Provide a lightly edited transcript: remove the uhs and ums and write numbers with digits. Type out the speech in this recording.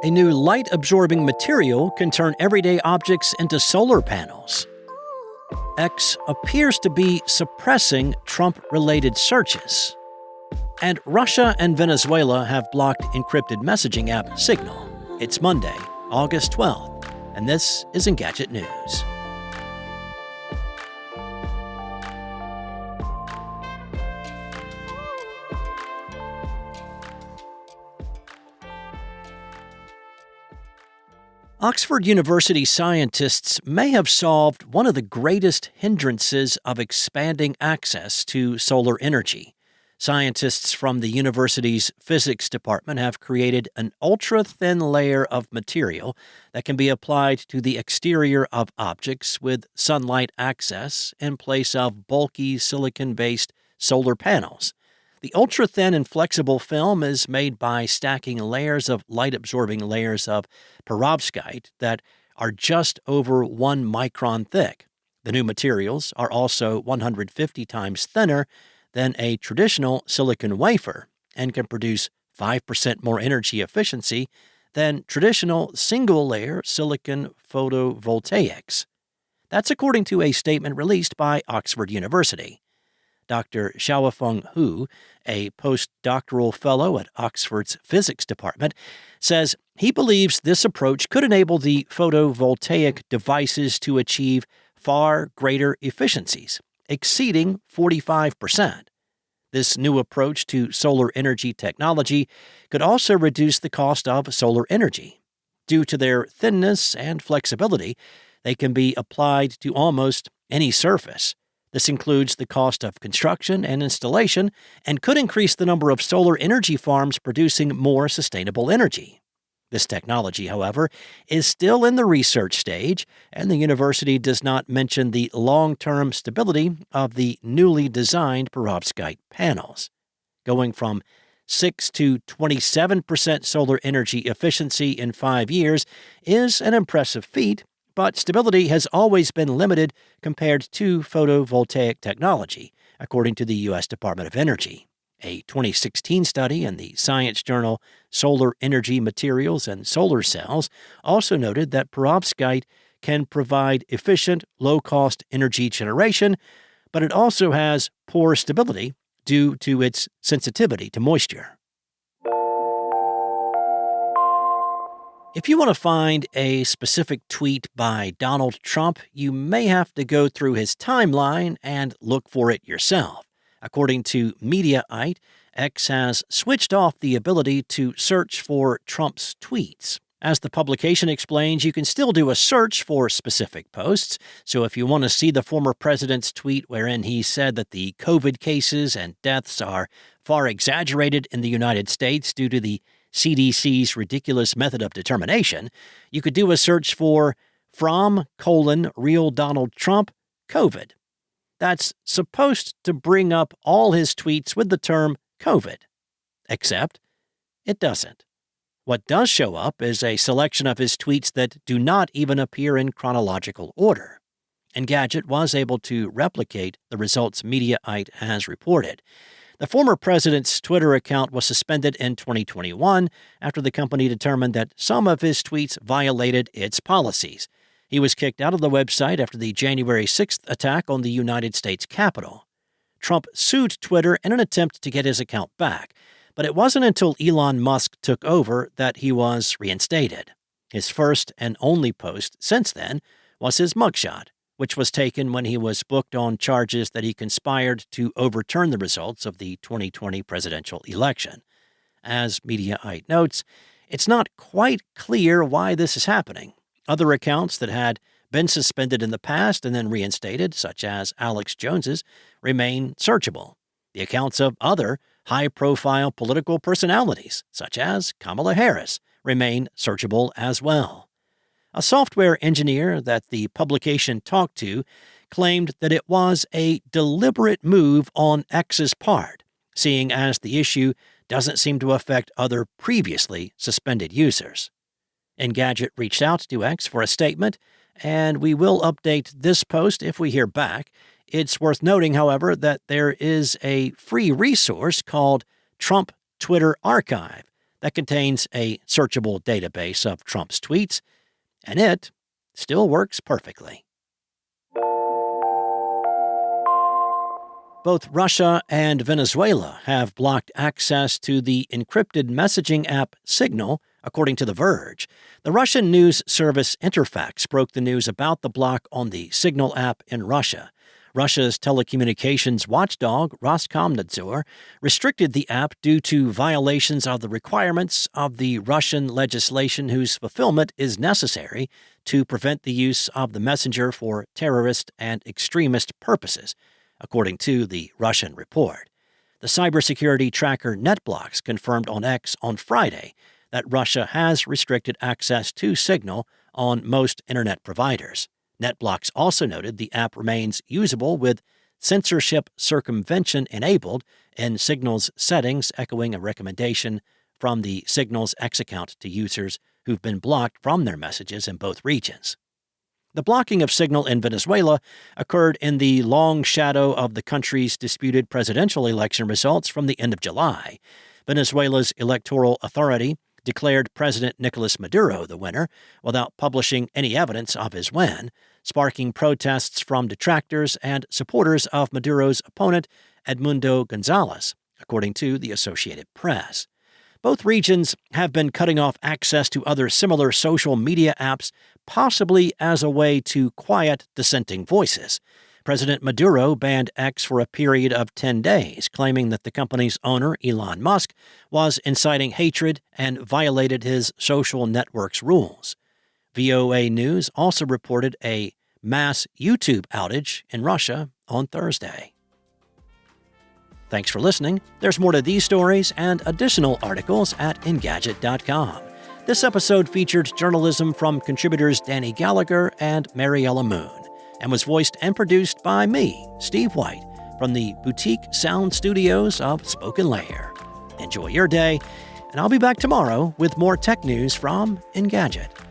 A new light-absorbing material can turn everyday objects into solar panels. X appears to be suppressing Trump-related searches. And Russia and Venezuela have blocked encrypted messaging app Signal. It's Monday, August 12th, and this is Engadget News. Oxford University scientists may have solved one of the greatest hindrances of expanding access to solar energy. Scientists from the university's physics department have created an ultra-thin layer of material that can be applied to the exterior of objects with sunlight access in place of bulky silicon-based solar panels. The ultra-thin and flexible film is made by stacking layers of light-absorbing layers of perovskite that are just over 1 micron thick. The new materials are also 150 times thinner than a traditional silicon wafer and can produce 5% more energy efficiency than traditional single-layer silicon photovoltaics. That's according to a statement released by Oxford University. Dr. Xiaofeng Hu, a postdoctoral fellow at Oxford's physics department, says he believes this approach could enable the photovoltaic devices to achieve far greater efficiencies, exceeding 45%. This new approach to solar energy technology could also reduce the cost of solar energy. Due to their thinness and flexibility, they can be applied to almost any surface. This includes the cost of construction and installation and could increase the number of solar energy farms producing more sustainable energy. This technology, however, is still in the research stage, and the university does not mention the long-term stability of the newly designed perovskite panels. Going from 6 to 27% solar energy efficiency in 5 years is an impressive feat, but stability has always been limited compared to photovoltaic technology, according to the U.S. Department of Energy. A 2016 study in the science journal Solar Energy Materials and Solar Cells also noted that perovskite can provide efficient, low-cost energy generation, but it also has poor stability due to its sensitivity to moisture. If you want to find a specific tweet by Donald Trump, you may have to go through his timeline and look for it yourself. According to Mediaite, X has switched off the ability to search for Trump's tweets. As the publication explains, you can still do a search for specific posts, so if you want to see the former president's tweet wherein he said that the COVID cases and deaths are far exaggerated in the United States due to the CDC's ridiculous method of determination, you could do a search for real Donald Trump, COVID. That's supposed to bring up all his tweets with the term COVID. Except it doesn't. What does show up is a selection of his tweets that do not even appear in chronological order. Engadget was able to replicate the results Mediaite has reported. The former president's Twitter account was suspended in 2021 after the company determined that some of his tweets violated its policies. He was kicked out of the website after the January 6th attack on the United States Capitol. Trump sued Twitter in an attempt to get his account back, but it wasn't until Elon Musk took over that he was reinstated. His first and only post since then was his mugshot, which was taken when he was booked on charges that he conspired to overturn the results of the 2020 presidential election. As Mediaite notes, it's not quite clear why this is happening. Other accounts that had been suspended in the past and then reinstated, such as Alex Jones's, remain searchable. The accounts of other high-profile political personalities, such as Kamala Harris, remain searchable as well. A software engineer that the publication talked to claimed that it was a deliberate move on X's part, seeing as the issue doesn't seem to affect other previously suspended users. Engadget reached out to X for a statement, and we will update this post if we hear back. It's worth noting, however, that there is a free resource called Trump Twitter Archive that contains a searchable database of Trump's tweets, and it still works perfectly. Both Russia and Venezuela have blocked access to the encrypted messaging app Signal, according to The Verge. The Russian news service Interfax broke the news about the block on the Signal app in Russia. Russia's telecommunications watchdog, Roskomnadzor, restricted the app due to violations of the requirements of the Russian legislation whose fulfillment is necessary to prevent the use of the messenger for terrorist and extremist purposes, according to the Russian report. The cybersecurity tracker NetBlocks confirmed on X on Friday that Russia has restricted access to Signal on most internet providers. NetBlocks also noted the app remains usable with censorship circumvention enabled in Signal's settings, echoing a recommendation from the Signal's X account to users who've been blocked from their messages in both regions. The blocking of Signal in Venezuela occurred in the long shadow of the country's disputed presidential election results from the end of July. Venezuela's electoral authority declared President Nicolas Maduro the winner without publishing any evidence of his win, sparking protests from detractors and supporters of Maduro's opponent, Edmundo Gonzalez, according to the Associated Press. Both regions have been cutting off access to other similar social media apps, possibly as a way to quiet dissenting voices. President Maduro banned X for a period of 10 days, claiming that the company's owner, Elon Musk, was inciting hatred and violated his social network's rules. VOA News also reported a mass YouTube outage in Russia on Thursday. Thanks for listening. There's more to these stories and additional articles at Engadget.com. This episode featured journalism from contributors Danny Gallagher and Mariella Moon, and was voiced and produced by me, Steve White, from the boutique sound studios of Spoken Layer. Enjoy your day, and I'll be back tomorrow with more tech news from Engadget.